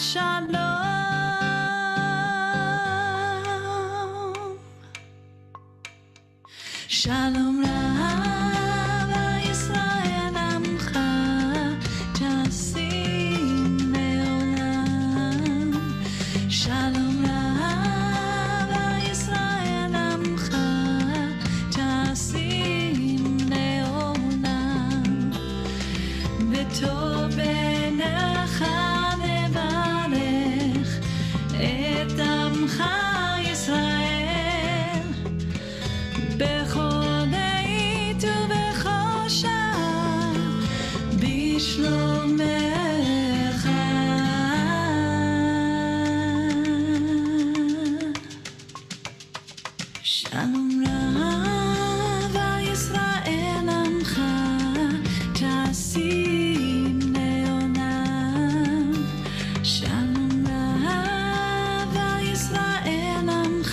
Shalom, Shalom Rav Yisrael Amcha Tasim Leolam. Shalom Rav Yisrael Amcha Tasim Leolam. V'tov benecha nevarech et Amcha Yisrael bechol עת ובכל שעה בשלומך. שלום רב ישראל עמך תשים לעולם. שלום רב ישראל עמך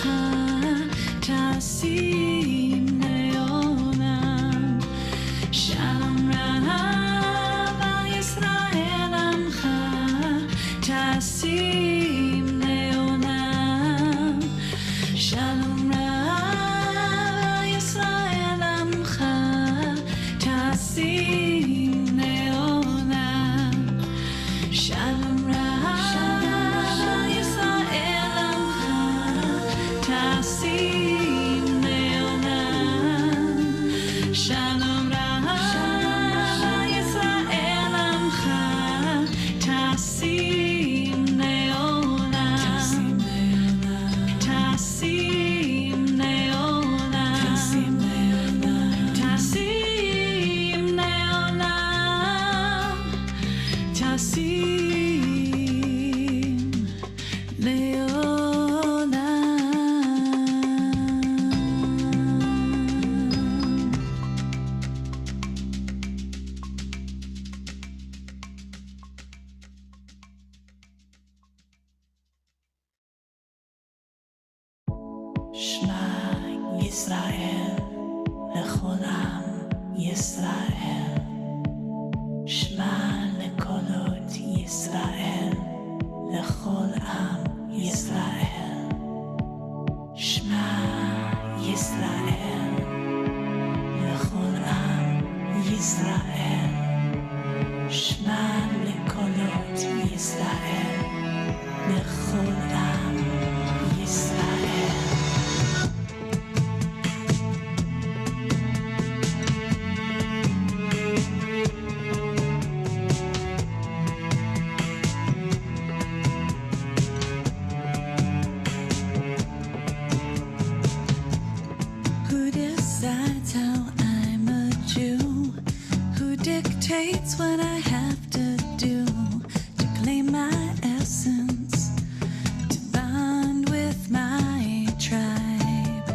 תשים לעולם. שלום רב ישראל עמך תשים לעולם. שלום רב ישראל עמך תשים לעולם. שלום רב ישראל עמך תשים לעולם. שלום רב ישראל עמך תשים לעולם. תשים לעולם. תשים לעולם. תשים לעולם. תשים לעולם. שמע ישראל לכל עם ישראל. שמע לקולות ישראל לכל עם ישראל. שמע ישראל לכל עם ישראל. שמע לקולות ישראל לכל עם ישראל. Who decides how I'm a Jew? Who dictates what I have to do to claim my essence, to bond with my tribe?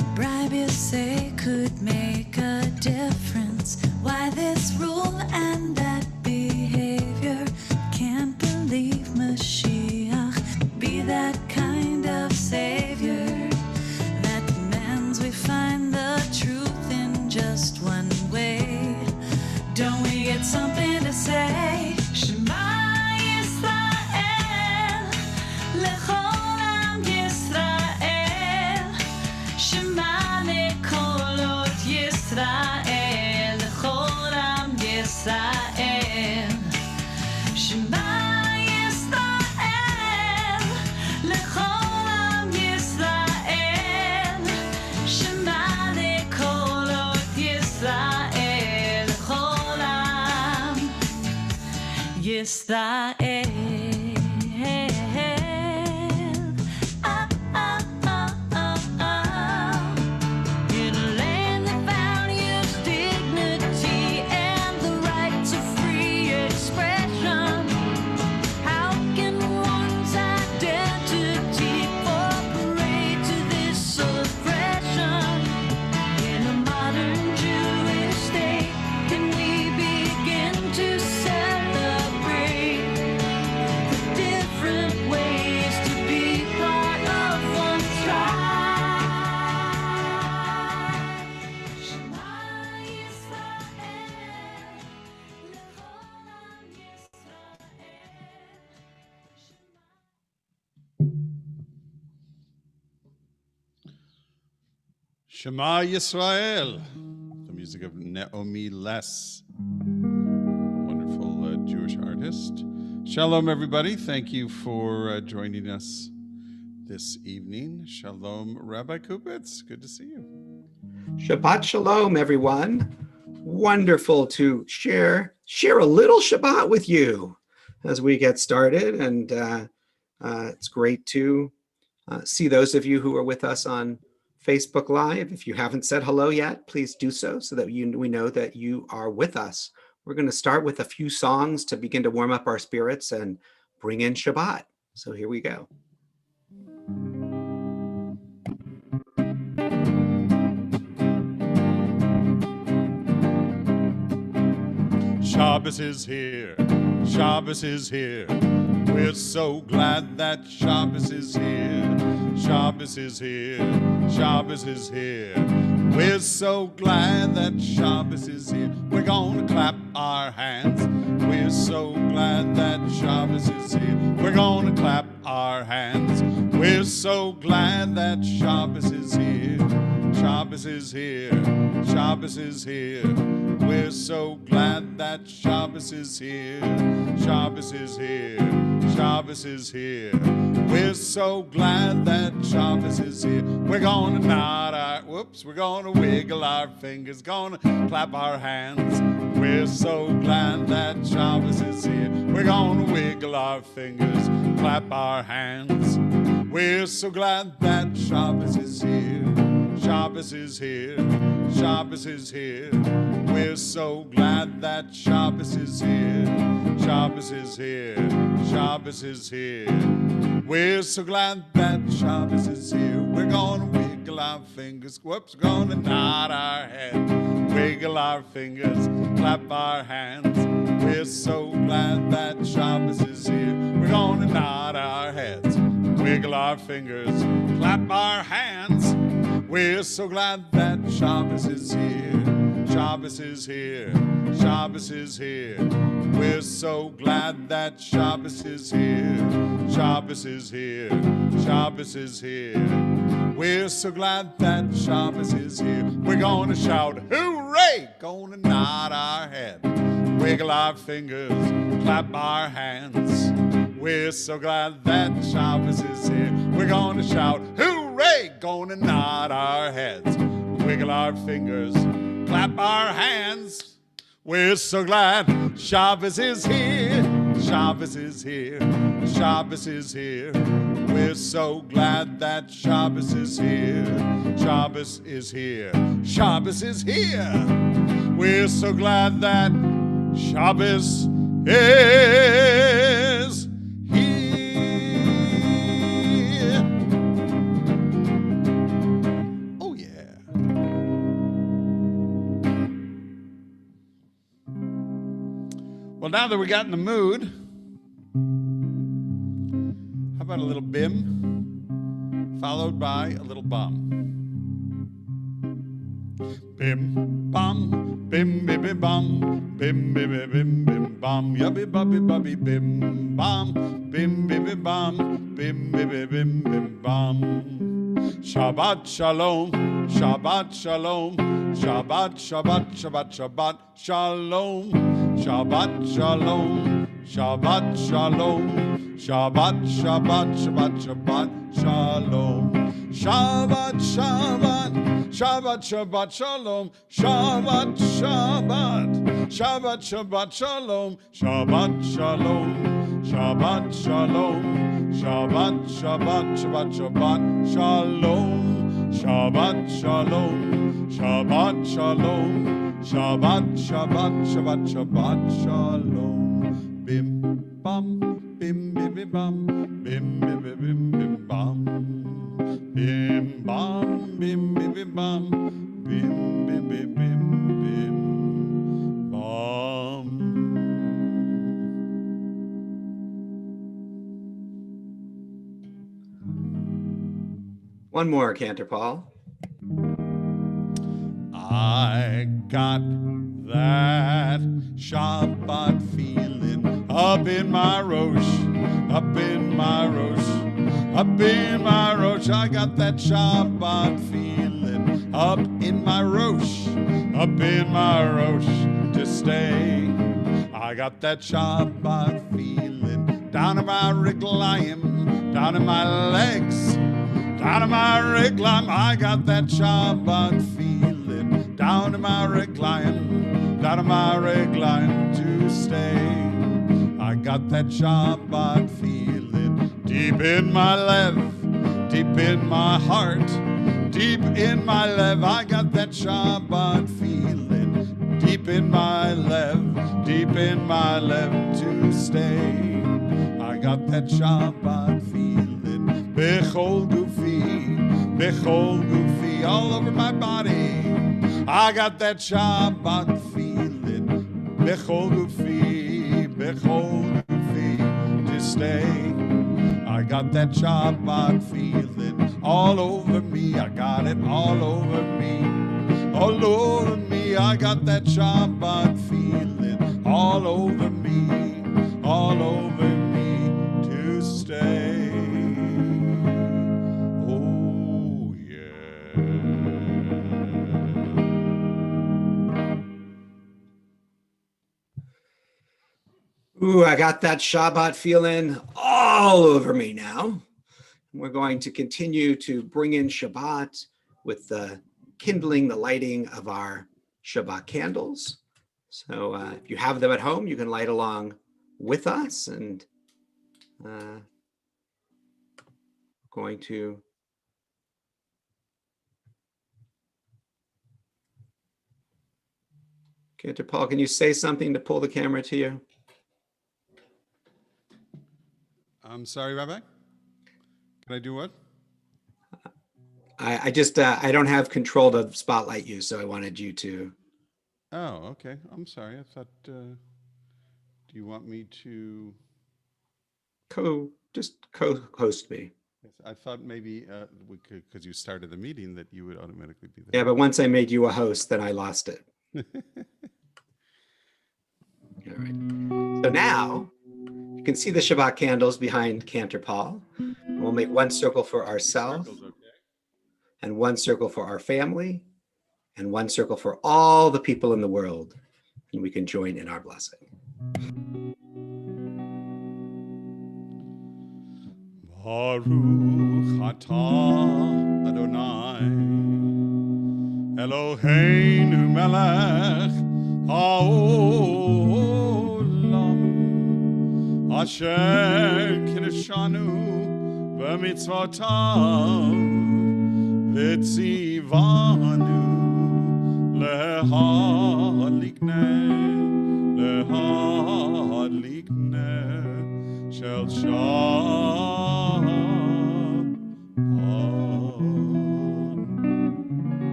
A bribe you say could make a difference. Why this rule and that behavior? Can't believe Mashiach be that kind of savior that demands we find the truth in just one way. Don't we get something to say? Shema Yisrael lechol am Yisrael. Shema lekolot Yisrael lechol am Yisrael. Shema Yisrael lechol am Yisrael. Shema lekolot Yisrael lechol am Yisrael. Ah, ah, ah, ah, ah. In a land that values dignity and the right to free expression, how can one's identity fall prey to this oppression? In a modern Jewish state, can we begin to celebrate Shema Yisrael, the music of Naomi Less, wonderful Jewish artist. Shalom, everybody. Thank you for joining us this evening. Shalom, Rabbi Kupitz. Good to see you. Shabbat Shalom, everyone. Wonderful to share a little Shabbat with you as we get started. And it's great to see those of you who are with us on Facebook Live. If you haven't said hello yet, please do so that we know that you are with us. We're going to start with a few songs to begin to warm up our spirits and bring in Shabbat. So here we go. Shabbos is here. Shabbos is here. We're so glad that Shabbos is here. Shabbos is here. Shabbos is here. We're so glad that Shabbos is here. We're gonna clap our hands. We're so glad that Shabbos is here. We're gonna clap our hands. We're so glad that Shabbos is here. Shabbos is here. Shabbos is here. We're so glad that Shabbos is here. Shabbos is here. Shabbos is here. We're so glad that Shabbos is here. We're gonna nod our, we're gonna wiggle our fingers, gonna clap our hands. We're so glad that Shabbos is here. We're gonna wiggle our fingers, clap our hands. We're so glad that Shabbos is here. Shabbos is here. Shabbos is here. We're so glad that Shabbos is here. Shabbos is here. Shabbos is here. We're so glad that Shabbos is here. We're gonna wiggle our fingers. We're gonna nod our head. Wiggle our fingers. Clap our hands. We're so glad that Shabbos is here. We're gonna nod our heads. Wiggle our fingers. Clap our hands. We're so glad that Shabbos is here. Shabbos is here. Shabbos is here. We're so glad that Shabbos is here. Shabbos is here. Shabbos is here. We're so glad that Shabbos is here. We're gonna shout, hooray! Gonna nod our head. Wiggle our fingers. Clap our hands. We're so glad that Shabbos is here. We're gonna shout, hooray! Gonna nod our heads, wiggle our fingers, clap our hands. We're so glad Shabbos is here. Shabbos is here. Shabbos is here. We're so glad that Shabbos is here. Shabbos is here. Shabbos is here. We're so glad that Shabbos is here. Oh, yeah. Well, now that we got in the mood, how about a little bim, followed by a little bum? Bim, bum, bim, bim, bim, bum, bim, bim, bim, bim, bim, bum, yubby, bubby, bubby, bim, bum, bim, bim, bim, bum, bim, bim, bim, bim, bim, bum. Shabbat shalom, Shabbat shalom, Shabbat, Shabbat, Shabbat, Shabbat shalom, Shabbat shalom, Shabbat shalom, Shabbat, Shabbat, Shabbat, Shabbat shalom, Shabbat, Shabbat, Shabbat, Shabbat shalom, Shabbat, Shabbat, Shabbat, Shabbat shalom, Shabbat shalom, Shabbat shalom, Shabbat, Shabbat, Shabbat, Shabbat shalom, Shabbat shalom, Shabbat shalom, Shabbat, Shabbat, Shabbat, Shabbat shalom. Bim bam, bim bim bim bam, bim bim bim bim bim bam, bim bam, bim bim bim bam, bim bim bim bim bim bam. One more, Cantor Paul. I got that Shabbat feeling up in my rosh, up in my rosh, up in my rosh. I got that Shabbat feeling up in my Rosh to stay. I got that Shabbat feeling down in my Riglayim, down in my legs, down in my Riglayim. I got that Shabbat feeling down in my Riglayim, down in my Riglayim to stay. I got that Shabbat feeling deep in my lev, deep in my heart, deep in my lev. I got that Shabbat feeling deep in my lev to stay. I got that Shabbat feeling bechol gufi, all over my body. I got that Shabbat feeling bechol gufi to stay. I got that Shabbat feeling all over me. I got it all over me, all over me. I got that Shabbat feeling all over me to stay. Oh yeah. Ooh, I got that Shabbat feeling all over me now. We're going to continue to bring in Shabbat with the kindling, the lighting of our Shabbat candles. So if you have them at home, you can light along with us, and going to Cantor Paul, can you say something to pull the camera to you? I'm sorry, Rabbi. Can I do what? I just I don't have control to spotlight you, so I wanted you to. Oh, okay. I'm sorry. I thought. Do you want me to co-host me? Yes, I thought maybe we could, because you started the meeting, that you would automatically be there. Yeah, but once I made you a host, then I lost it. All right. So now you can see the Shabbat candles behind Cantor Paul. We'll make one circle for ourselves, and one circle for our family, and one circle for all the people in the world, and we can join in our blessing. Baruch atah Adonai Eloheinu melech haolam asher kiddushanu b'mitzvotav v'tzivanu lehadlikneh shel Shabbat.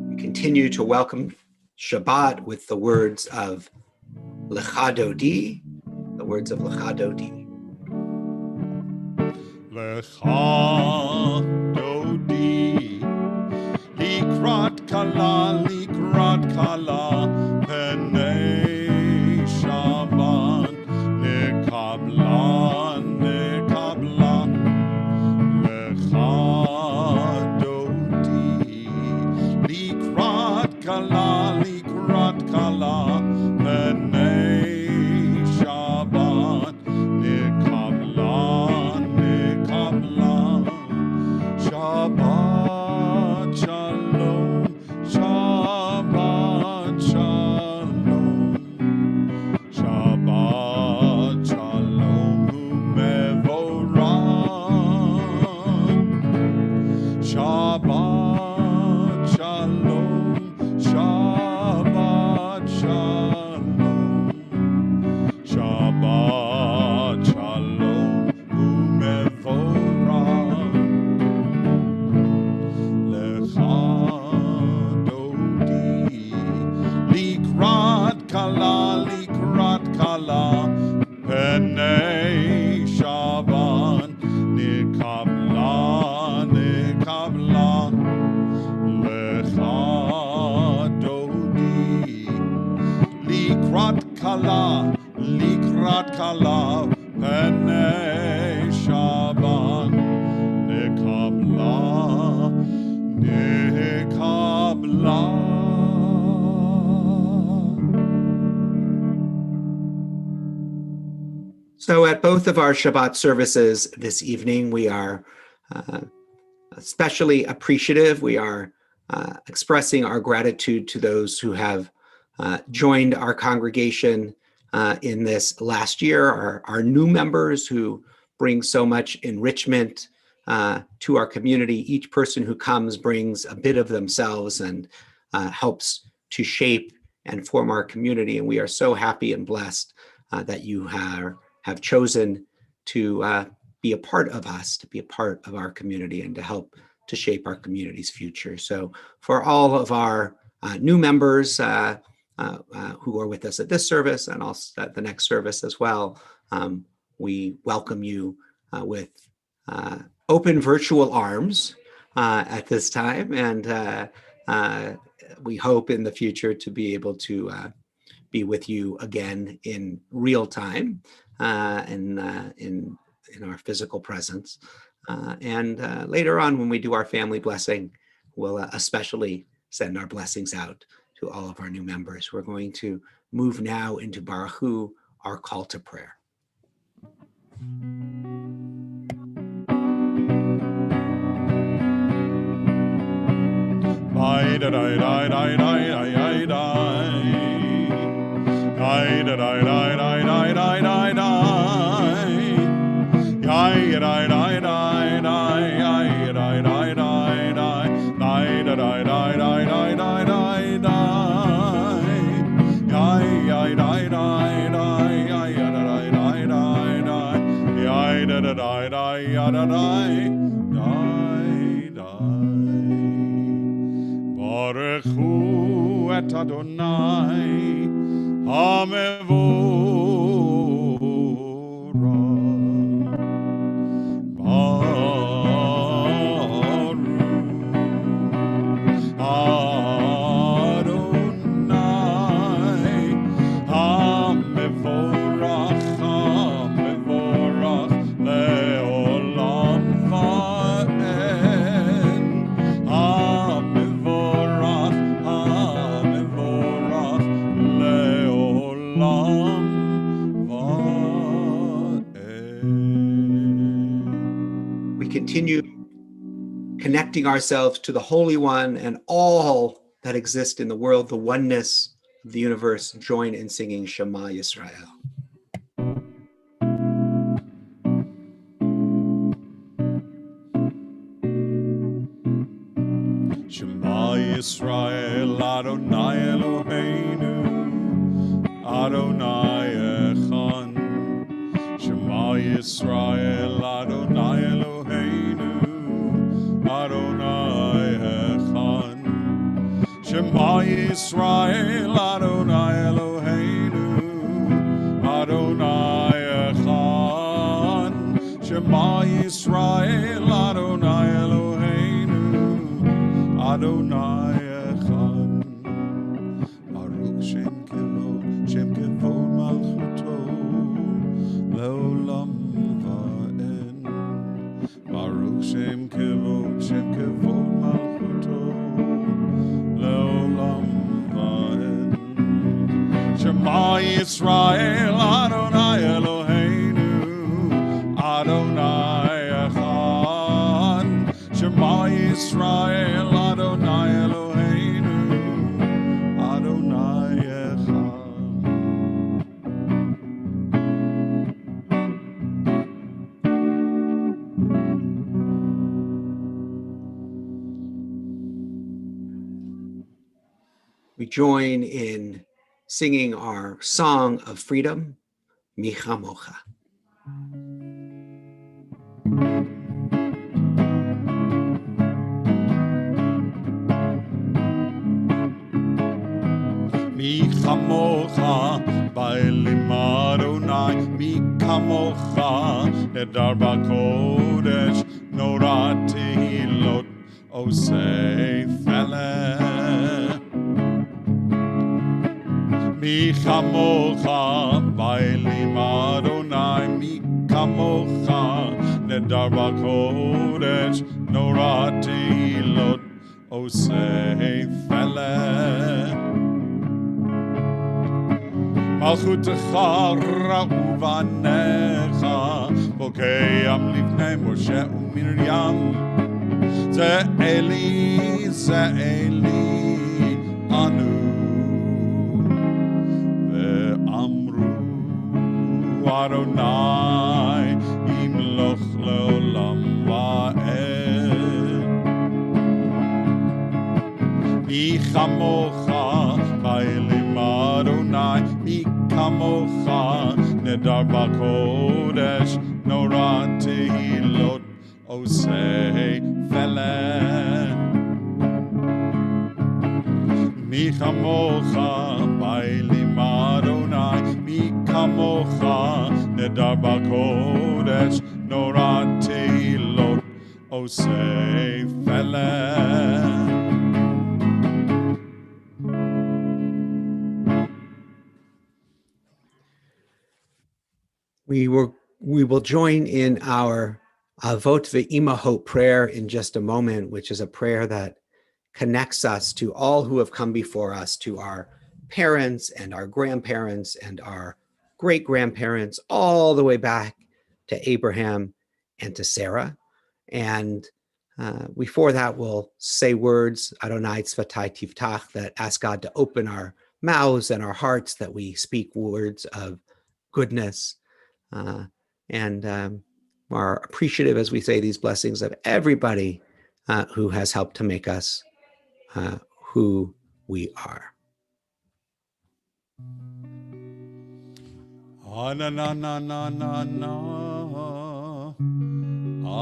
We continue to welcome Shabbat with the words of Lecha Dodi, the words of Lecha Dodi. Lecha Dodi, likrat kala, penei Shabbat, nekabla. Lecha Dodi, likrat kala, penei Shabbat, nekabla. Shabbat shalom, Shabbat shalom, Shabbat shalom umevorach. Shabbat shalom, Shabbat shalom, Shabbat shalom umevorach. Likrat kala, penei Shabbat, nekabla. Lecha Dodi, likrat kala, penei Shabbat, nekabla. So at both of our Shabbat services this evening, we are especially appreciative. We are expressing our gratitude to those who have joined our congregation in this last year, our new members who bring so much enrichment to our community. Each person who comes brings a bit of themselves and helps to shape and form our community. And we are so happy and blessed that you have chosen to be a part of us, to be a part of our community, and to help to shape our community's future. So for all of our new members who are with us at this service and also at the next service as well, we welcome you with open virtual arms at this time. And we hope in the future to be able to be with you again in real time in our physical presence. And later on, when we do our family blessing, we'll especially send our blessings out to all of our new members. We're going to move now into Baruch Hu, our call to prayer. Baruch Hu et Adonai HaMevorach Baruch Adonai HaMevorach HaMevorach Le'olam Va'en HaMevorach HaMevorach Le'olam Va'en. We continue connecting ourselves to the Holy One and all that exist in the world, the oneness of the universe. Join in singing Shema Yisrael. Shema Yisrael Adonai Eloheinu Adonai Echad. Shema Yisrael Adonai Eloheinu Adonai Echad. Shema Yisrael Adonai Eloheinu Adonai Echad. Shema Yisrael Adonai Eloheinu Adonai Echad. Baruch Shem Kevod Malchuto Le'olam Va'en. Baruch Shem Kevod Malchuto Le'olam Va'en. Shema Yisrael Adonai Eloheinu Adonai Echad. Shema Yisrael Adonai Eloheinu Adonai Echad. We join in singing our song of freedom, Mi Chamocha. Mi chamocha ba'elim Adonai, mi kamocha nedar b'kodesh, norat tehilot osei feleh. Mi chamocha ba'elim Adonai, mi kamocha nedar b'kodesh, norat tehilot osei feleh. מלכותך ובניך, בוקע לפני משה ומרים, זה אלי אנו, ואמרו אדוני ימלוך לעולם ועד. מי כמוך באלים אדוני, מי כמוך נדר בקודש, נורא תהילות עושה פלא. מי כמוך באלים אדוני, מי כמוך נדר בקודש, נורא תהילות עושה פלא. We will join in our Avot Ve'imahot prayer in just a moment, which is a prayer that connects us to all who have come before us, to our parents and our grandparents and our great-grandparents, all the way back to Abraham and to Sarah. And before that, we'll say words, Adonai Tzvatai Tiftach, that ask God to open our mouths and our hearts, that we speak words of goodness, and are appreciative as we say these blessings of everybody who has helped to make us who we are. Na na na na na na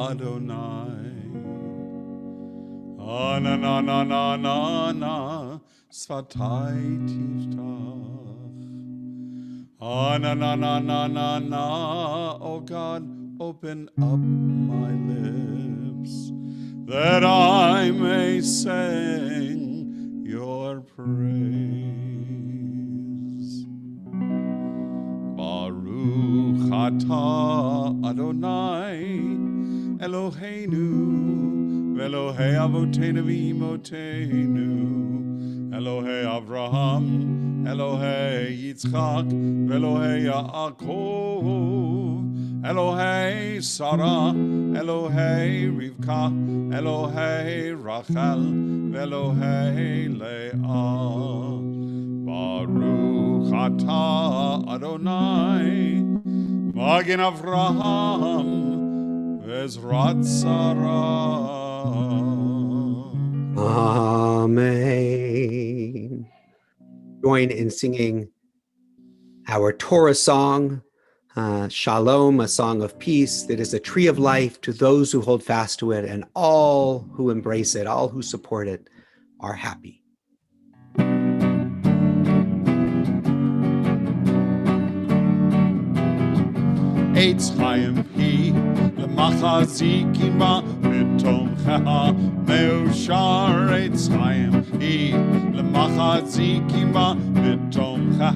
Adonai. Na na na na na na Svatai Tiftach. Na na na na na na, oh God, open up my lips, that I may sing your praise. Baruch atah Adonai Eloheinu, Elohei Avotenu v'Imotenu, Elohei Avraham, Elohei Yitzchak, Elohei Yaakov, Elohei Sarah, Elohei Rivka, Elohei Rachel, Elohei Leah. Baruch atah Adonai, Magen Avraham, Vezrat Sarah. Amen. Join in singing our Torah song, Shalom, a song of peace that is a tree of life to those who hold fast to it, and all who embrace it, all who support it, are happy. Eitz Chaim hi lemachzikim ba betomcha me'ushar. Eitz Chaim hi lemachzikim ba betomcha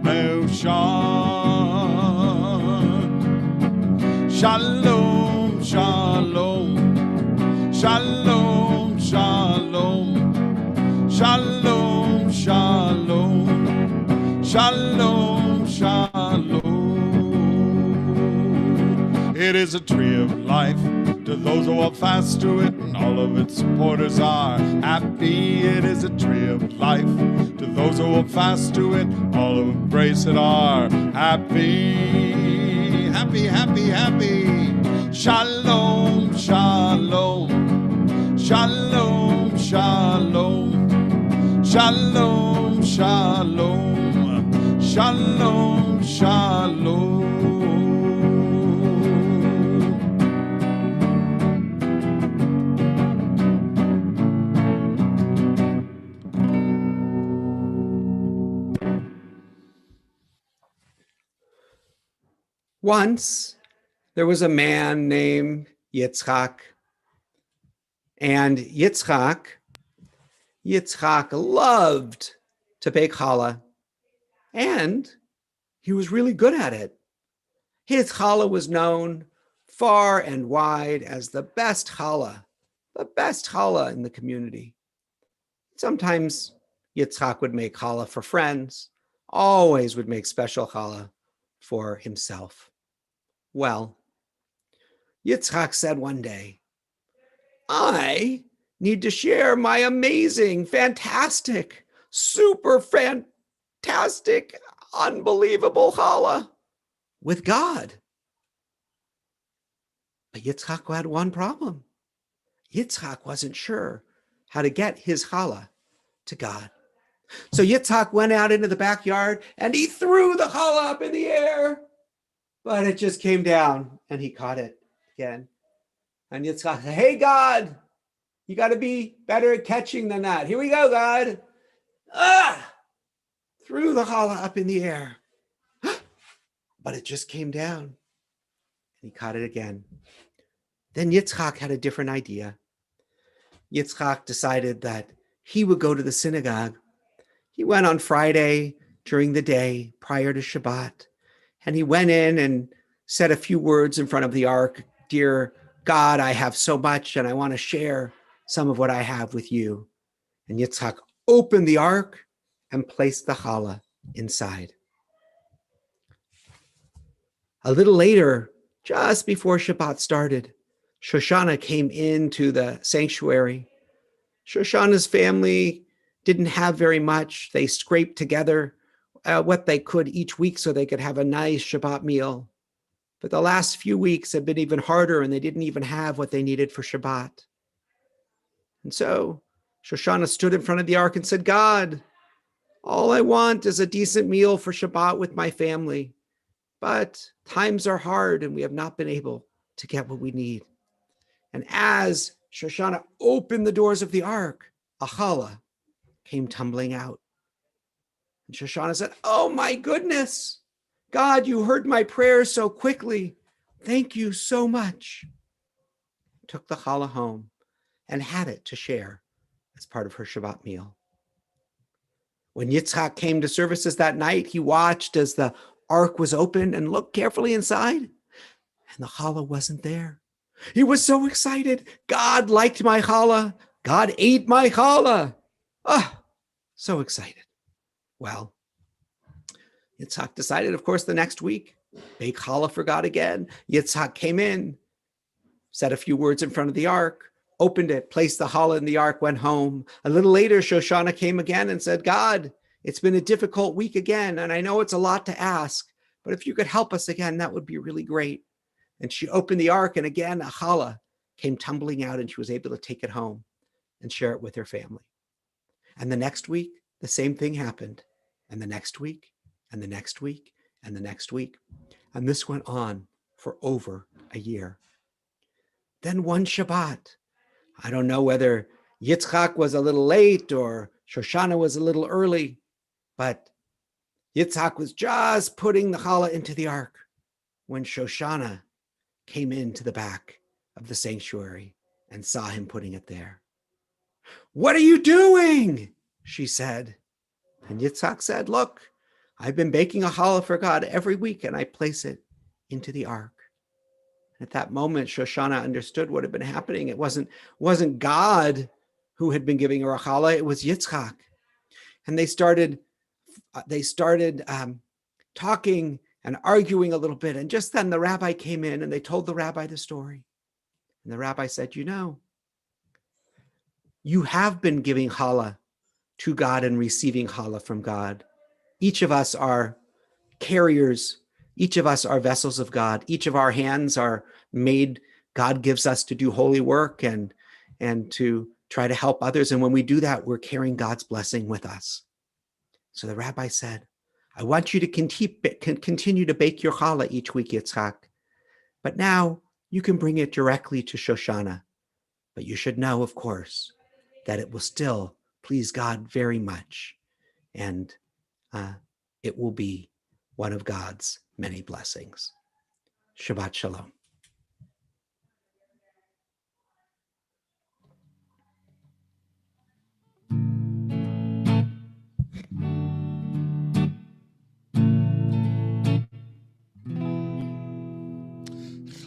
me'ushar. Shalom, shalom, shalom, shalom, shalom, shalom, shalom, shalom. It is a tree of life to those who hold fast to it, and all of its supporters are happy. It is a tree of life to those who hold fast to it, all who embrace it are happy, happy, happy, happy. Shalom, shalom, shalom, shalom, shalom, shalom, shalom, shalom. Once there was a man named Yitzchak, and Yitzchak loved to bake challah, and he was really good at it. His challah was known far and wide as the best challah in the community. Sometimes Yitzchak would make challah for friends. always would make special challah for himself. Well, Yitzchak said one day, I need to share my amazing, fantastic, super fantastic, unbelievable challah with God. But Yitzchak had one problem. Yitzchak wasn't sure how to get his challah to God. So Yitzchak went out into the backyard and he threw the challah up in the air, but it just came down and he caught it again. And Yitzchak said, hey, God, you got to be better at catching than that. Here we go, God. Threw the challah up in the air, but it just came down and he caught it again. Then Yitzchak had a different idea. Yitzchak decided that he would go to the synagogue. He went on Friday during the day prior to Shabbat, and he went in and said a few words in front of the ark. Dear God, I have so much, and I want to share some of what I have with you. And Yitzchak opened the ark and placed the challah inside. A little later, just before Shabbat started, Shoshana came into the sanctuary. Shoshana's family didn't have very much. They scraped together what they could each week so they could have a nice Shabbat meal. But the last few weeks have been even harder, and they didn't even have what they needed for Shabbat. And so Shoshana stood in front of the ark and said, God, all I want is a decent meal for Shabbat with my family. But times are hard, and we have not been able to get what we need. And as Shoshana opened the doors of the ark, a challah came tumbling out. And Shoshana said, oh my goodness, God, you heard my prayers so quickly. Thank you so much. Took the challah home and had it to share as part of her Shabbat meal. When Yitzchak came to services that night, he watched as the ark was opened and looked carefully inside, and the challah wasn't there. He was so excited. God liked my challah. God ate my challah. So excited. Well, Yitzchak decided, of course, the next week, bake challah for God again. Yitzchak came in, said a few words in front of the ark, opened it, placed the challah in the ark, went home. A little later, Shoshana came again and said, God, it's been a difficult week again, and I know it's a lot to ask, but if you could help us again, that would be really great. And she opened the ark, and again, a challah came tumbling out, and she was able to take it home and share it with her family. And the next week, the same thing happened. And the next week, and the next week, and the next week. And this went on for over a year. Then one Shabbat, I don't know whether Yitzchak was a little late or Shoshana was a little early, but Yitzchak was just putting the challah into the ark when Shoshana came into the back of the sanctuary and saw him putting it there. What are you doing? She said. And Yitzchak said, look, I've been baking a challah for God every week, and I place it into the ark. At that moment, Shoshana understood what had been happening. It wasn't God who had been giving her a challah, it was Yitzchak. And they started talking and arguing a little bit. And just then the rabbi came in and they told the rabbi the story. And the rabbi said, you have been giving challah to God and receiving challah from God. Each of us are carriers. Each of us are vessels of God. Each of our hands are made. God gives us to do holy work and to try to help others. And when we do that, we're carrying God's blessing with us. So the rabbi said, I want you to continue to bake your challah each week, Yitzchak. But now you can bring it directly to Shoshana. But you should know, of course, that it will still please God very much. And it will be one of God's many blessings. Shabbat Shalom.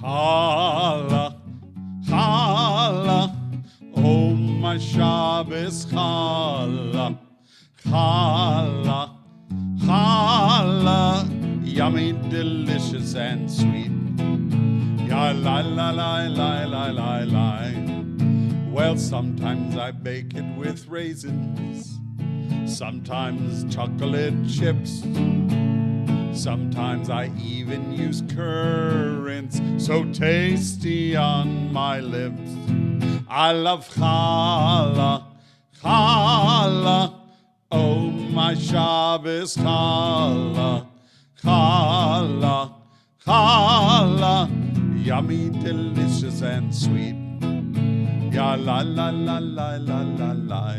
Challah, challah, oh my Shabbos challah, challah, challah. yummy, delicious, and sweet. Ya la la la la la la la. Well, sometimes I bake it with raisins, sometimes chocolate chips, sometimes I even use currants, so tasty on my lips. I love challah, challah, oh my Shabbos challah, challah, challah, yummy, delicious, and sweet. Ya la la la la la la la.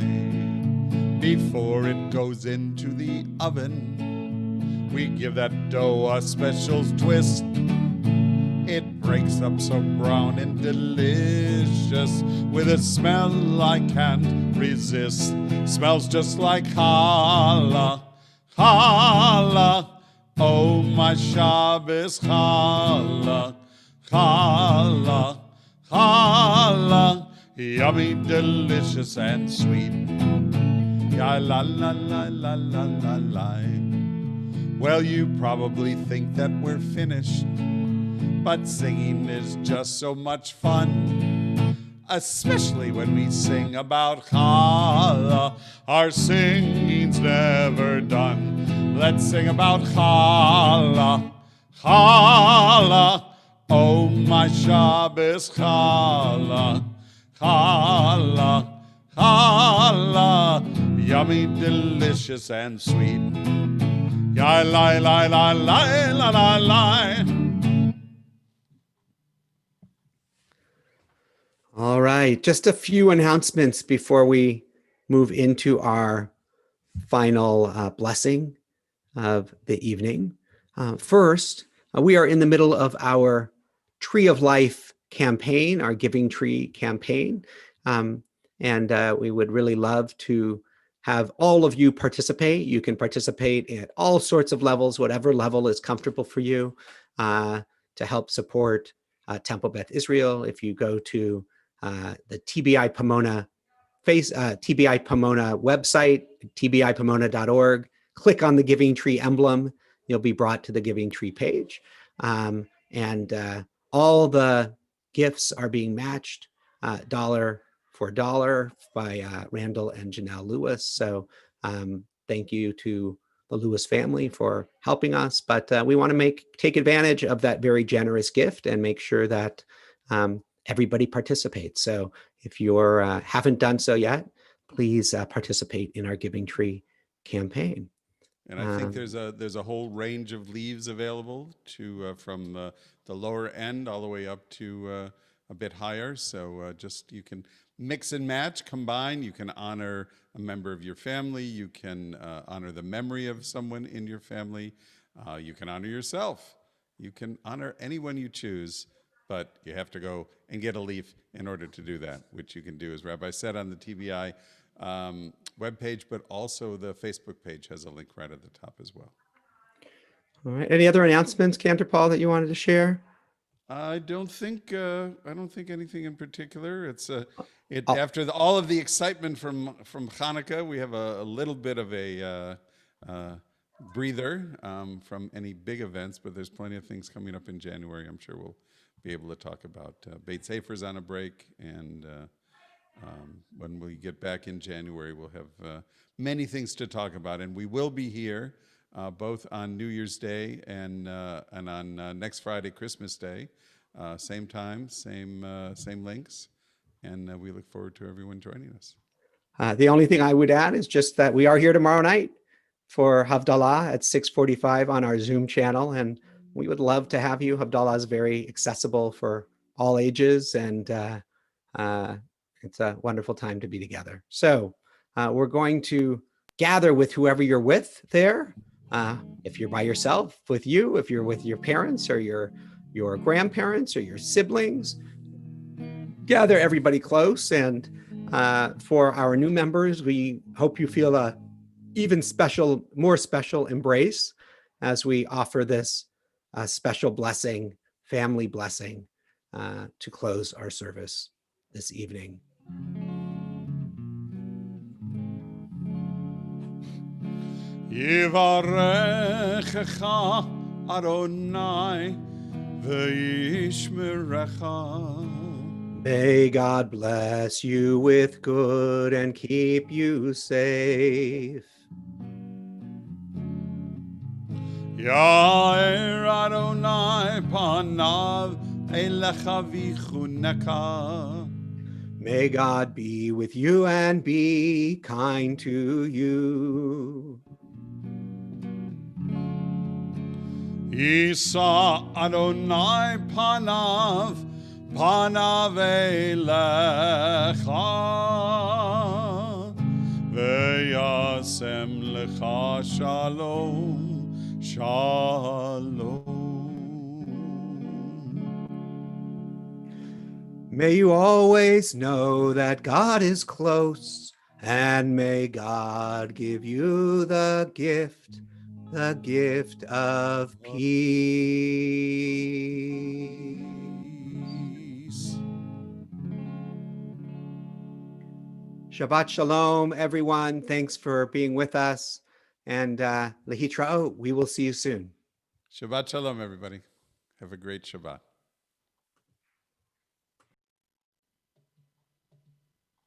Before it goes into the oven, we give that dough a special twist. It breaks up so brown and delicious, with a smell I can't resist. Smells just like challah, challah, oh my Shabbos challah, challah, challah, yummy, delicious, and sweet. Ya la la la la la la la. Well, you probably think that we're finished, but singing is just so much fun, especially when we sing about challah. Our singing's never done. Let's sing about challah, challah, oh my Shabbos challah, challah, challah, yummy, delicious, and sweet. Ya la la la la la la la. All right, just a few announcements before we move into our final blessing of the evening. First, we are in the middle of our Tree of Life campaign, our Giving Tree campaign, and we would really love to have all of you participate. You can participate at all sorts of levels, whatever level is comfortable for you, to help support Temple Beth Israel. If you go to the TBI Pomona TBI Pomona website, tbipomona.org, click on the Giving Tree emblem, you'll be brought to the Giving Tree page. And all the gifts are being matched dollar for dollar by Randall and Janelle Lewis. So thank you to the Lewis family for helping us, but we want to take advantage of that very generous gift and make sure that everybody participates. So if you haven't done so yet, please participate in our Giving Tree campaign. And I think there's a whole range of leaves available from the lower end all the way up to a bit higher. So just you can mix and match, combine. You can honor a member of your family. You can honor the memory of someone in your family. You can honor yourself. You can honor anyone you choose, but you have to go and get a leaf in order to do that, which you can do, as Rabbi said, on the TBI webpage, but also the Facebook page has a link right at the top as well. All right. Any other announcements, Cantor Paul, that you wanted to share? I don't think anything in particular. It's after all of the excitement from Hanukkah, we have a little bit of a breather from any big events, but there's plenty of things coming up in January. I'm sure we'll be able to talk about. Beit Sefer's on a break, and when we get back in January, we'll have many things to talk about, and we will be here both on New Year's Day and on next Friday, Christmas Day, same time, same links, and we look forward to everyone joining us. The only thing I would add is just that we are here tomorrow night for Havdalah at 6:45 on our Zoom channel, and we would love to have you. Havdalah is very accessible for all ages, and it's a wonderful time to be together. So we're going to gather with whoever you're with there. If you're by yourself, with you. If you're with your parents or your grandparents or your siblings, gather everybody close. And for our new members, we hope you feel a even more special embrace as we offer this special blessing, family blessing, to close our service this evening. Yivarechecha Adonai v'yishmerecha. May God bless you with good and keep you safe. Ya'er Adonai panav elecha v'chuneka. May God be with you and be kind to you. Yisa Adonai panav elecha ve'yasem lecha shalom shalom. May you always know that God is close, and may God give you the gift of peace. Shabbat Shalom, everyone. Thanks for being with us. And Lehitraot, we will see you soon. Shabbat shalom, everybody. Have a great Shabbat.